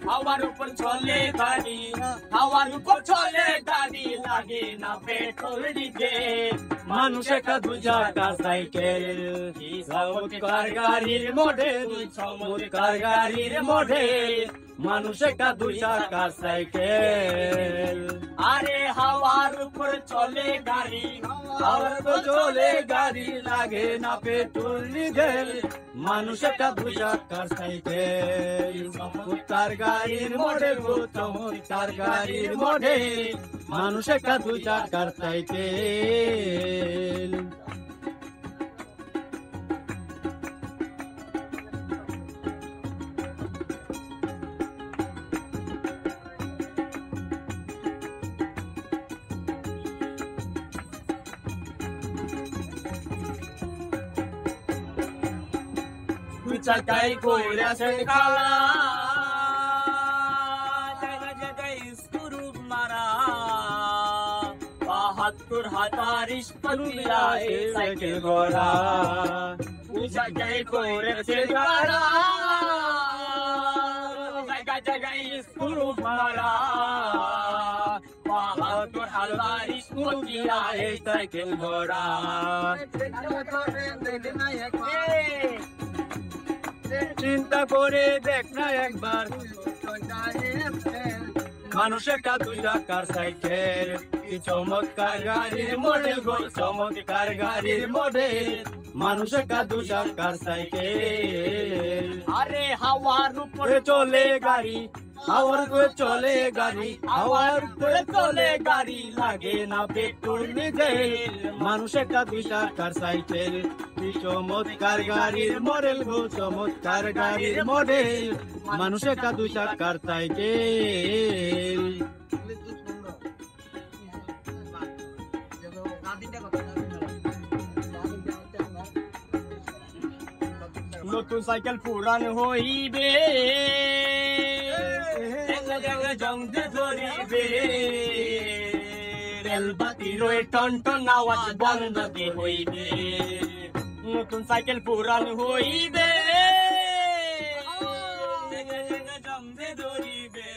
হাওয়ার উপর চলে গাড়ি, হাওয়ার উপর চলে গাড়ি, লাগে না পেট্রোল ডিজেল। মানুষ একটা দু চাকার সাইকেল, চমৎকার গাড়ির মডেল, চমৎকার গাড়ির মডেল। মানুষ একটা দু চাকার সাইকেল। আরে হাওয়ার উপর চলে গাড়ি, হাওয়ার উপর চলে গাড়ি, লাগে না পেট্রোল ডিজেল। মানুষ একটা দু চাকার সাইকেল, চমৎকার গাড়ির মডেল, চমৎকার গাড়ির মডেল। মানুষ একটা দু চাকার সাইকেল। দু চাকায় কইরাছে কালা, জায়গা জায়গায় স্ক্রু মারা, ৭২ হাজার স্কুলিয়া সাইকেল ঘোড়া। দু চাকায় কইরাছে কালা, জায়গা জায়গায় স্ক্রু মারা, ৭২ হাজার স্কুলিয়া সাইকেল ঘোড়া। চিন্তা করে দেখ না একবার, মানুষ একটা দু চাকার সাইকেল, চমৎকার গাড়ির মডেল গো, চমৎকার গাড়ির মডেল। মানুষ একটা দু চাকার সাইকেল। আরে হাওয়ার উপরে চলে গাড়ি, হাওয়ার উপরে চলে গাড়ি, হাওয়ার উপরে চলে গাড়ি, লাগে না পেট্রোল ডিজেল। মানুষ একটা দু চাকার সাইকেল, চমৎকার গাড়ির মডেল গো, চমৎকার গাড়ির মডেল। মানুষ একটা দু চাকার সাইকেল। নতুন সাইকেল পুরান হইবে, জংতে ধরিবে, রেলবাতির টন টন আওয়াজ বন্ধ হইবে। নতুন সাইকেল পুরান হইবে, জংতে ধরিবে,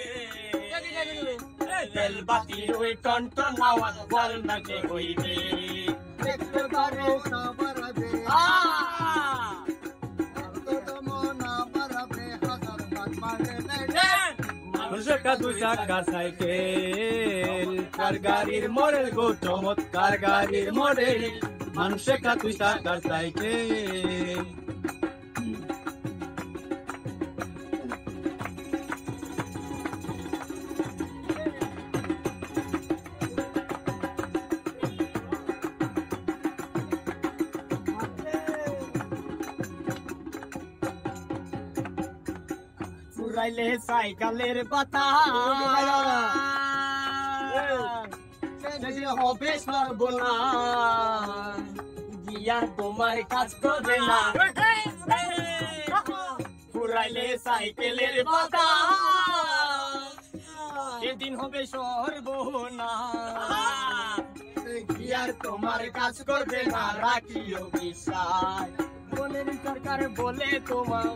রেলবাতির টন টন আওয়াজ বন্ধ হইবে। মানুষ একটা দু চাকার সাইকেল, কার গাড়ির মডেল গো, চমৎকার গাড়ির মডেল। মানুষ একটা দু চাকার সাইকেল। ফুরাইলে সাইকেলের পাতা, হবে সর্বনাশ, গিয়ার তোমার কাজ করবে না। ফুরাইলে সাইকেলের পাতা, সেদিন হবে সর্বনাশ, গিয়ার তোমার কাজ করবে না। রাখিও বিশ্বাস, মনের সরকার বলে তোমার,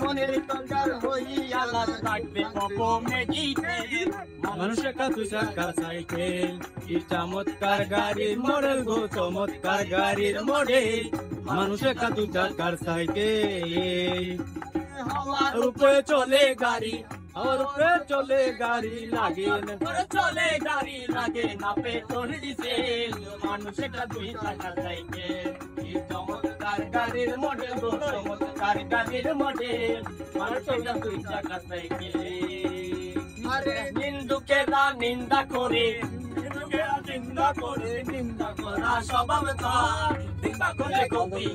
মনের সরকার হইয়া থাকবে অপমেজিতে। মানুষ একটা দু চাকার সাইকেল, চমৎকার গাড়ির মডেল গো, চমৎকার গাড়ির মডেল। মানুষ একটা দু চাকার সাইকেল। হাওয়ার উপরে চলে গাড়ি, হাওয়ার উপরে চলে গাড়ি, লাগে না চলে গাড়ি, লাগে না পেট্রোল ডিজেল। মানুষ একটা দুই চাকার সাইকেল, চমৎকার গাড়ির মডেল গো, চমৎকার গাড়ির মডেল। মানুষ একটা দুই চাকার সাইকেল। আরে নিন্দুকেরা নিন্দা করে, নিন্দা করে, নিন্দা করা স্বভাব তার, নিন্দা করে কবি